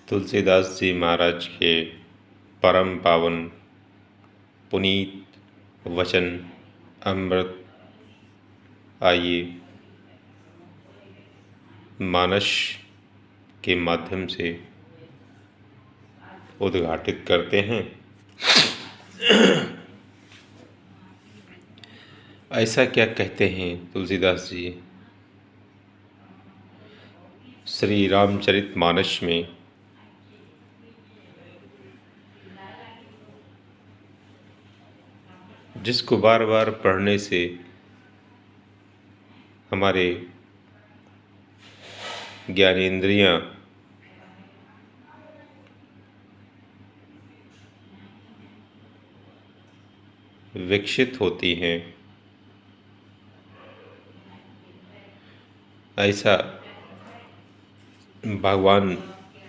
तुलसीदास जी महाराज के परम पावन पुनीत वचन अमृत आइए मानस के माध्यम से उद्घाटित करते हैं। ऐसा क्या कहते हैं तुलसीदास जी श्री रामचरितमानस में। जिसको बार बार पढ़ने से हमारे ज्ञानेंद्रियां विकसित होती हैं। ऐसा भगवान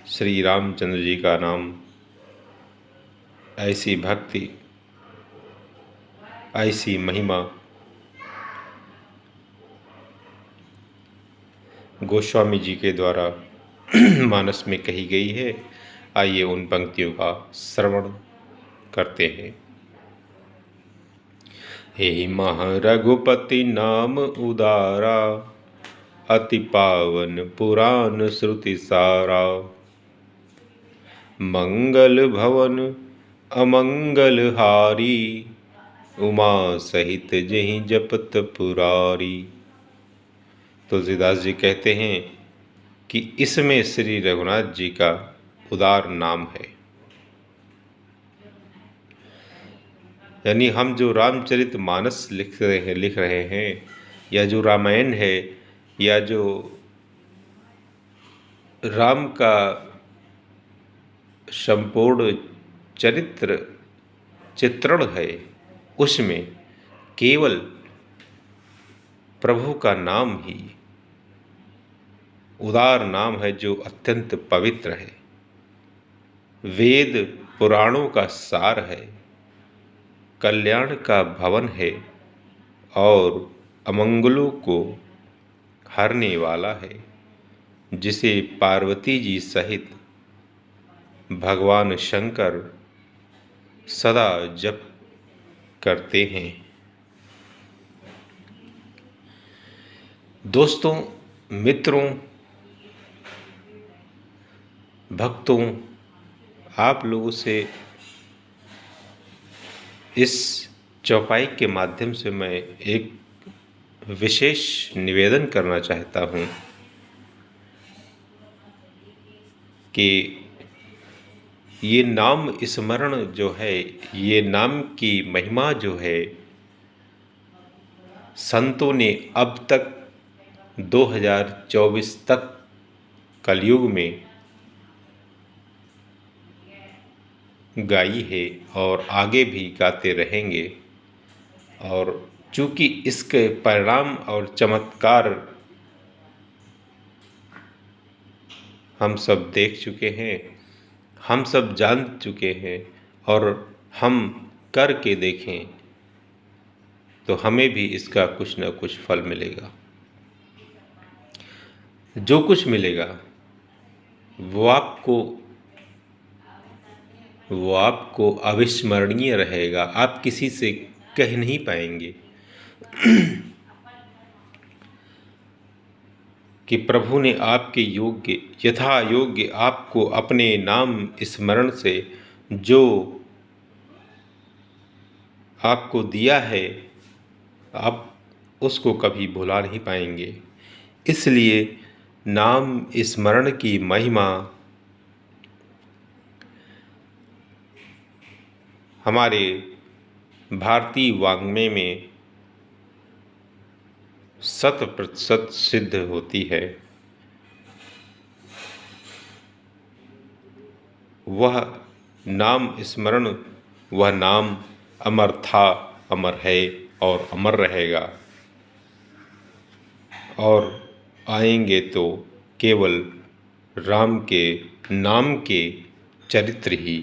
श्री रामचंद्र जी का नाम, ऐसी भक्ति, ऐसी महिमा गोस्वामी जी के द्वारा मानस में कही गई है। आइए उन पंक्तियों का श्रवण करते हैं। हे मह रघुपति नाम उदारा, अति पावन पुराण श्रुति सारा। मंगल भवन अमंगल हारी, उमा सहित जहि जपत पुरारी। तुलसीदास जी कहते हैं कि इसमें श्री रघुनाथ जी का उदार नाम है। यानी हम जो रामचरितमानस लिख रहे हैं या जो रामायण है या जो राम का संपूर्ण चित्रण है, उसमें केवल प्रभु का नाम ही उदार नाम है, जो अत्यंत पवित्र है, वेद पुराणों का सार है, कल्याण का भवन है और अमंगलों को हरने वाला है, जिसे पार्वती जी सहित भगवान शंकर सदा जप करते हैं। दोस्तों, मित्रों, भक्तों, आप लोगों से इस चौपाई के माध्यम से मैं एक विशेष निवेदन करना चाहता हूँ कि ये नाम स्मरण जो है, ये नाम की महिमा जो है, संतों ने अब तक 2024 तक कलयुग में गाई है और आगे भी गाते रहेंगे। और चूँकि इसके परिणाम और चमत्कार हम सब देख चुके हैं, हम सब जान चुके हैं, और हम करके देखें तो हमें भी इसका कुछ न कुछ फल मिलेगा। जो कुछ मिलेगा वो आपको अविस्मरणीय रहेगा। आप किसी से कह नहीं पाएंगे कि प्रभु ने आपके योग्य, यथा योग्य आपको अपने नाम स्मरण से जो आपको दिया है, आप उसको कभी भुला नहीं पाएंगे। इसलिए नाम स्मरण की महिमा हमारे भारतीय वाङ्मय में 100% सिद्ध होती है। वह नाम स्मरण, वह नाम अमर था, अमर है और अमर रहेगा। और आएंगे तो केवल राम के नाम के चरित्र ही।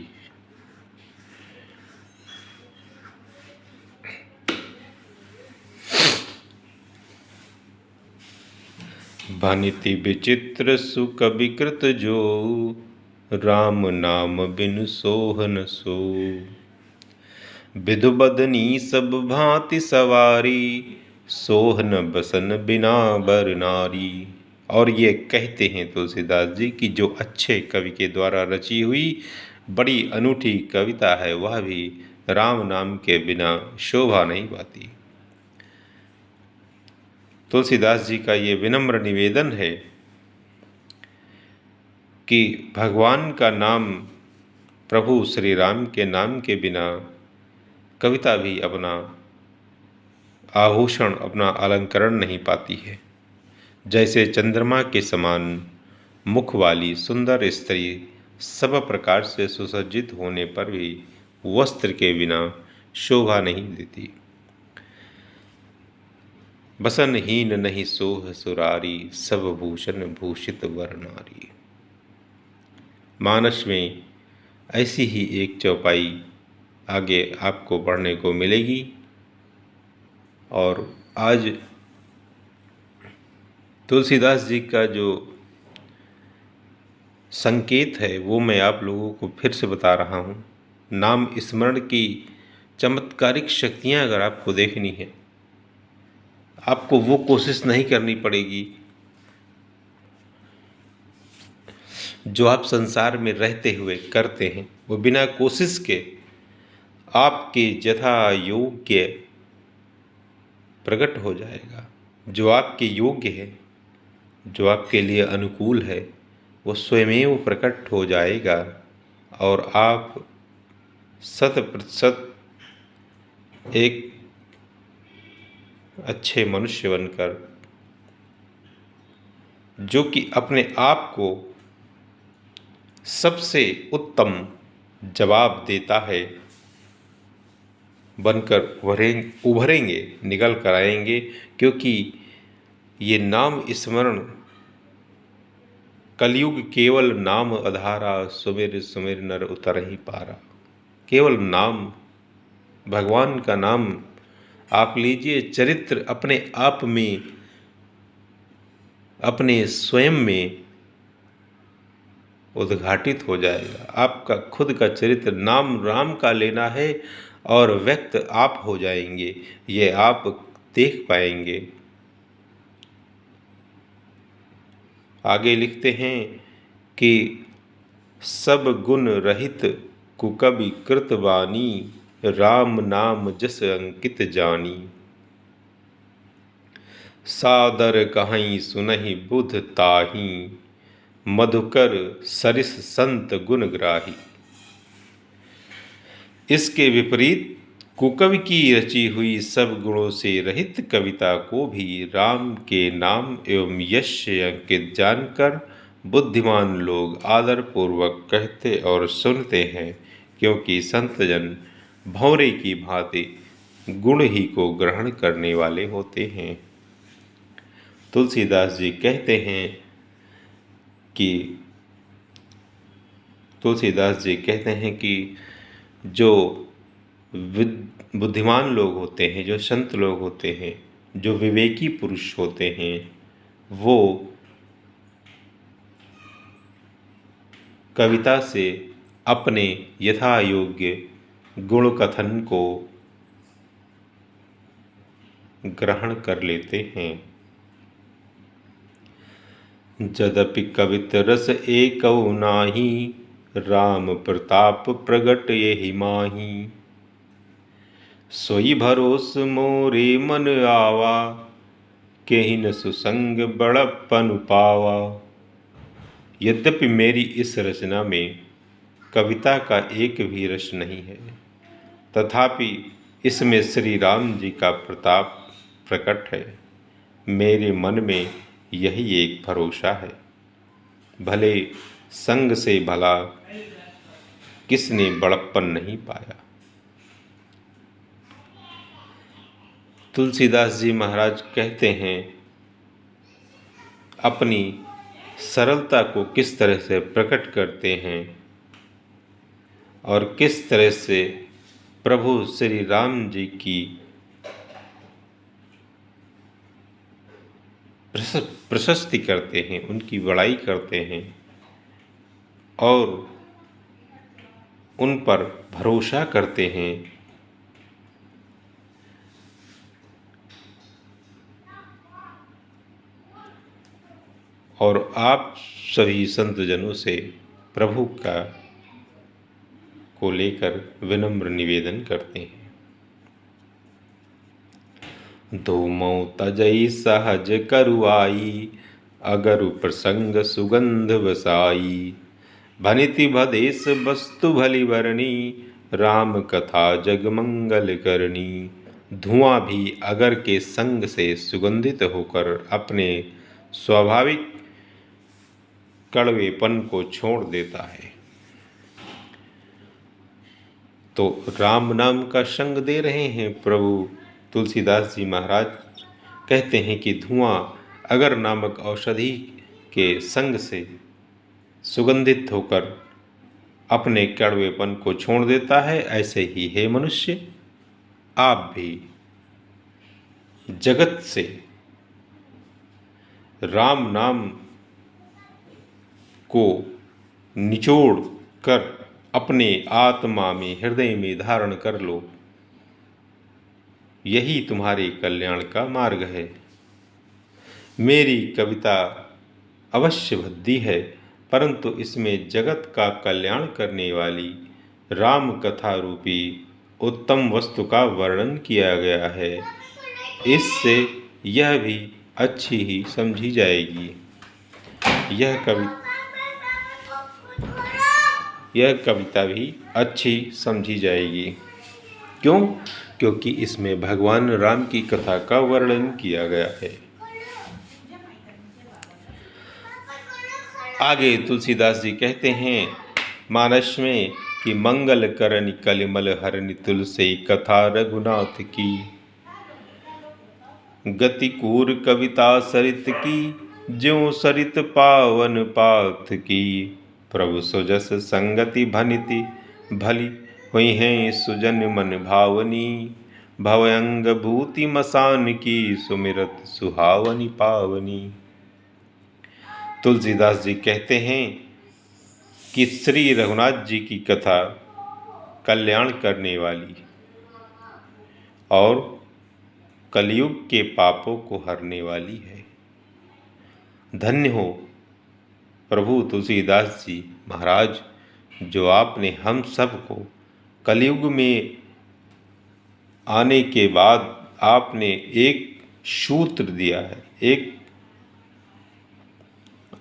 भनिति विचित्र सुख विकृत जो, राम नाम बिनु सोह न सो। बिधु बदनी सब भांति सवारी, सोह न बसन बिना बर नारी। और ये कहते हैं तुलसीदास जी कि जो अच्छे कवि के द्वारा रची हुई बड़ी अनूठी कविता है वह भी राम नाम के बिना शोभा नहीं पाती। तुलसीदास जी का ये विनम्र निवेदन है कि भगवान का नाम, प्रभु श्री राम के नाम के बिना कविता भी अपना आभूषण, अपना अलंकरण नहीं पाती है। जैसे चंद्रमा के समान मुख वाली सुंदर स्त्री सब प्रकार से सुसज्जित होने पर भी वस्त्र के बिना शोभा नहीं देती। बसनहीन नहीं सोह सुरारी, सब भूषण भूषित वर नारी। मानस में ऐसी ही एक चौपाई आगे आपको पढ़ने को मिलेगी। और आज तुलसीदास जी का जो संकेत है वो मैं आप लोगों को फिर से बता रहा हूँ। नाम स्मरण की चमत्कारिक शक्तियाँ अगर आपको देखनी है, आपको वो कोशिश नहीं करनी पड़ेगी जो आप संसार में रहते हुए करते हैं। वो बिना कोशिश के आपके यथा योग्य प्रकट हो जाएगा। जो आपके योग्य है, जो आपके लिए अनुकूल है, वो स्वयमेव प्रकट हो जाएगा और आप 100% एक अच्छे मनुष्य बनकर, जो कि अपने आप को सबसे उत्तम जवाब देता है, बनकर उभरेंगे, निकल कर आएंगे। क्योंकि ये नाम स्मरण कलयुग केवल नाम आधारा, सुमिर सुमिर नर उतरहि पारा। केवल नाम, भगवान का नाम आप लीजिए, चरित्र अपने आप में, अपने स्वयं में उद्घाटित हो जाएगा। आपका खुद का चरित्र नाम राम का लेना है और व्यक्त आप हो जाएंगे, ये आप देख पाएंगे। आगे लिखते हैं कि सब गुण रहित कुकवि कृत वाणी, राम नाम जस अंकित जानी। सादर कहीं सुनहि बुध ताही, मधुकर सरिस संत गुण ग्राही। इसके विपरीत कुकवि की रची हुई सब गुणों से रहित कविता को भी राम के नाम एवं यश से अंकित जानकर बुद्धिमान लोग आदर पूर्वक कहते और सुनते हैं। क्योंकि संतजन भंवरे की भांति गुण ही को ग्रहण करने वाले होते हैं। तुलसीदास जी कहते हैं कि जो बुद्धिमान लोग होते हैं, जो संत लोग होते हैं, जो विवेकी पुरुष होते हैं, वो कविता से अपने यथा योग्य गुण कथन को ग्रहण कर लेते हैं। यद्यपि कवित रस एकौ नाही, राम प्रताप प्रगट यहि माही। सोई भरोस मोरे मन आवा, केहि न सुसंग बड़प्पन पावा। यद्यपि मेरी इस रचना में कविता का एक भी रस नहीं है, तथापि इसमें श्री राम जी का प्रताप प्रकट है। मेरे मन में यही एक भरोसा है, भले संग से भला किसने बड़प्पन नहीं पाया। तुलसीदास जी महाराज कहते हैं, अपनी सरलता को किस तरह से प्रकट करते हैं और किस तरह से प्रभु श्री राम जी की प्रशस्ति करते हैं, उनकी बड़ाई करते हैं। और उन पर भरोसा करते हैं। और आप सभी संतजनों से प्रभु को लेकर विनम्र निवेदन करते हैं। धूमौ तजई सहज करुआई, अगरु प्रसंग सुगंध वसाई। भनिति भदेश वस्तु भली वरणी, राम कथा जग मंगल करनी। धुआं भी अगर के संग से सुगंधित होकर अपने स्वाभाविक कड़वेपन को छोड़ देता है। तो राम नाम का संग दे रहे हैं प्रभु तुलसीदास जी महाराज। कहते हैं कि धुआं अगर नामक औषधि के संग से सुगंधित होकर अपने कड़वेपन को छोड़ देता है, ऐसे ही है मनुष्य, आप भी जगत से राम नाम को निचोड़ कर अपने आत्मा में, हृदय में धारण कर लो। यही तुम्हारे कल्याण का मार्ग है। मेरी कविता अवश्य भद्दी है, परंतु इसमें जगत का कल्याण करने वाली राम कथा रूपी उत्तम वस्तु का वर्णन किया गया है। इससे यह भी अच्छी ही समझी जाएगी। यह कविता भी अच्छी समझी जाएगी। क्यों? क्योंकि इसमें भगवान राम की कथा का वर्णन किया गया है। आगे तुलसीदास जी कहते हैं मानस में कि मंगल करनि कलिमल हरनि तुलसी कथा रघुनाथ की। गति कूर कविता सरित की, ज्यों सरित पावन पाथ की। प्रभु सुजस संगति भनिति भली, हुई हैं सुजन मन भावनी। भवयंग भूति मसान की, सुमिरत सुहावनी पावनी। तुलसीदास जी कहते हैं कि श्री रघुनाथ जी की कथा कल्याण करने वाली और कलयुग के पापों को हरने वाली है। धन्य हो प्रभु तुलसीदास जी महाराज, जो आपने हम सबको कलयुग में आने के बाद आपने एक सूत्र दिया है, एक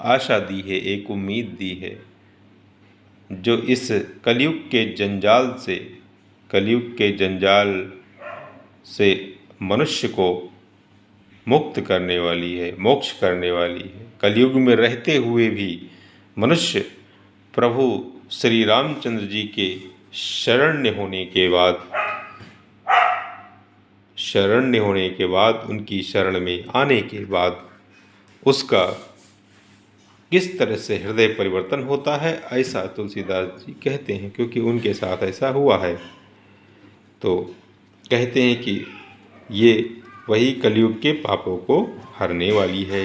आशा दी है, एक उम्मीद दी है, जो इस कलयुग के जंजाल से मनुष्य को मुक्त करने वाली है, मोक्ष करने वाली है। कलयुग में रहते हुए भी मनुष्य प्रभु श्री रामचंद्र जी के शरण्य होने के बाद उनकी शरण में आने के बाद उसका किस तरह से हृदय परिवर्तन होता है, ऐसा तुलसीदास जी कहते हैं, क्योंकि उनके साथ ऐसा हुआ है। तो कहते हैं कि ये वही कलयुग के पापों को हरने वाली है।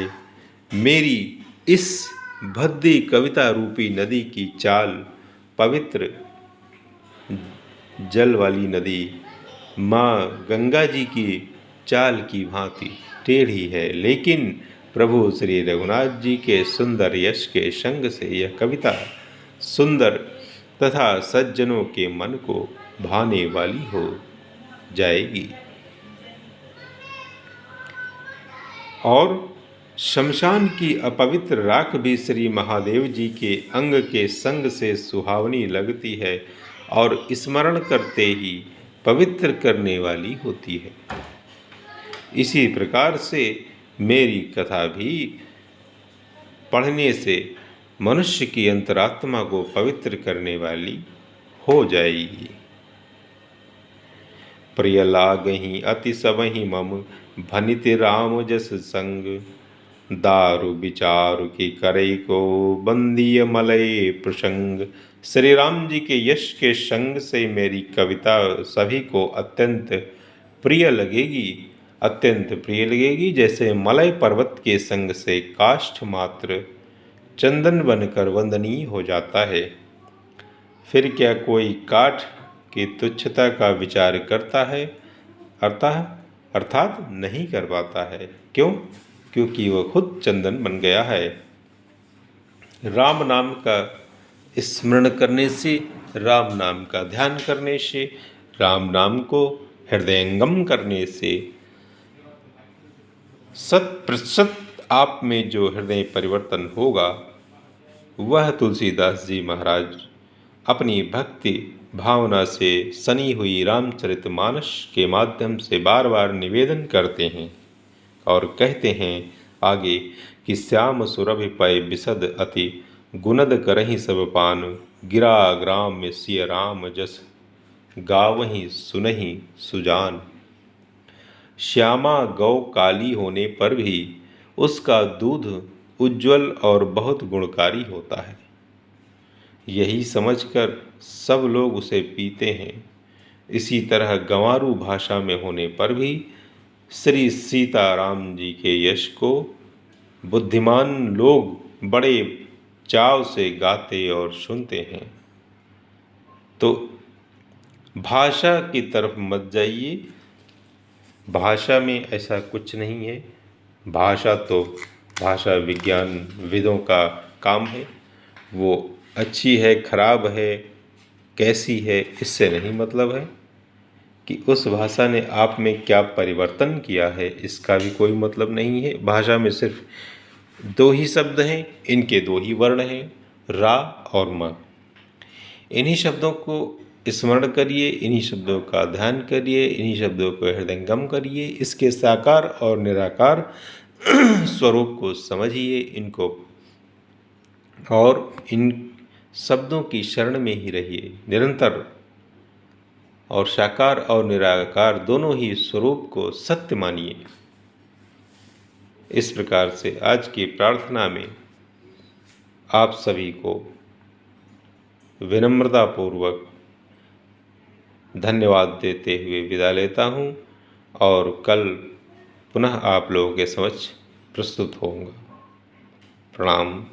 मेरी इस भद्दी कविता रूपी नदी की चाल पवित्र जल वाली नदी माँ गंगा जी की चाल की भांति टेढ़ी है, लेकिन प्रभु श्री रघुनाथ जी के सुंदर यश के संग से यह कविता सुंदर तथा सज्जनों के मन को भाने वाली हो जाएगी। और शमशान की अपवित्र राख भी श्री महादेव जी के अंग के संग से सुहावनी लगती है और स्मरण करते ही पवित्र करने वाली होती है। इसी प्रकार से मेरी कथा भी पढ़ने से मनुष्य की अंतरात्मा को पवित्र करने वाली हो जाएगी। प्रिय लागहि अति सबहि मम, भनिति राम जस संग। दारु विचारु की करई को, बंदीय मलय प्रसंग। श्री राम जी के यश के संग से मेरी कविता सभी को अत्यंत प्रिय लगेगी, जैसे मलय पर्वत के संग से काष्ठ मात्र चंदन बनकर वंदनीय हो जाता है। फिर क्या कोई काठ की तुच्छता का विचार करता है? अर्थात नहीं कर पाता है। क्यों? क्योंकि वह खुद चंदन बन गया है। राम नाम का स्मरण करने से, राम नाम का ध्यान करने से, राम नाम को हृदयंगम करने से 100% आप में जो हृदय परिवर्तन होगा, वह तुलसीदास जी महाराज अपनी भक्ति भावना से सनी हुई रामचरितमानस के माध्यम से बार बार निवेदन करते हैं और कहते हैं आगे कि श्याम सुरभि पय बिसद अति गुनद करहि सब पान, गिरा ग्राम में सिय राम जस गावहि सुनहि सुजान। श्यामा गौ काली होने पर भी उसका दूध उज्जवल और बहुत गुणकारी होता है। यही समझकर सब लोग उसे पीते हैं। इसी तरह गंवारू भाषा में होने पर भी श्री सीताराम जी के यश को बुद्धिमान लोग बड़े चाव से गाते और सुनते हैं। तो भाषा की तरफ मत जाइए। भाषा में ऐसा कुछ नहीं है। भाषा तो भाषा विज्ञान विदों का काम है। वो अच्छी है, खराब है, कैसी है, इससे नहीं मतलब है। कि उस भाषा ने आप में क्या परिवर्तन किया है, इसका भी कोई मतलब नहीं है। भाषा में सिर्फ 2 ही शब्द हैं, इनके 2 ही वर्ण हैं, रा और म। इन्हीं शब्दों को स्मरण करिए, इन्हीं शब्दों का ध्यान करिए, इन्हीं शब्दों को हृदयंगम करिए। इसके साकार और निराकार स्वरूप को समझिए इनको, और इन शब्दों की शरण में ही रहिए निरंतर। और साकार और निराकार दोनों ही स्वरूप को सत्य मानिए। इस प्रकार से आज की प्रार्थना में आप सभी को विनम्रतापूर्वक धन्यवाद देते हुए विदा लेता हूँ और कल पुनः आप लोगों के समक्ष प्रस्तुत होऊंगा। प्रणाम।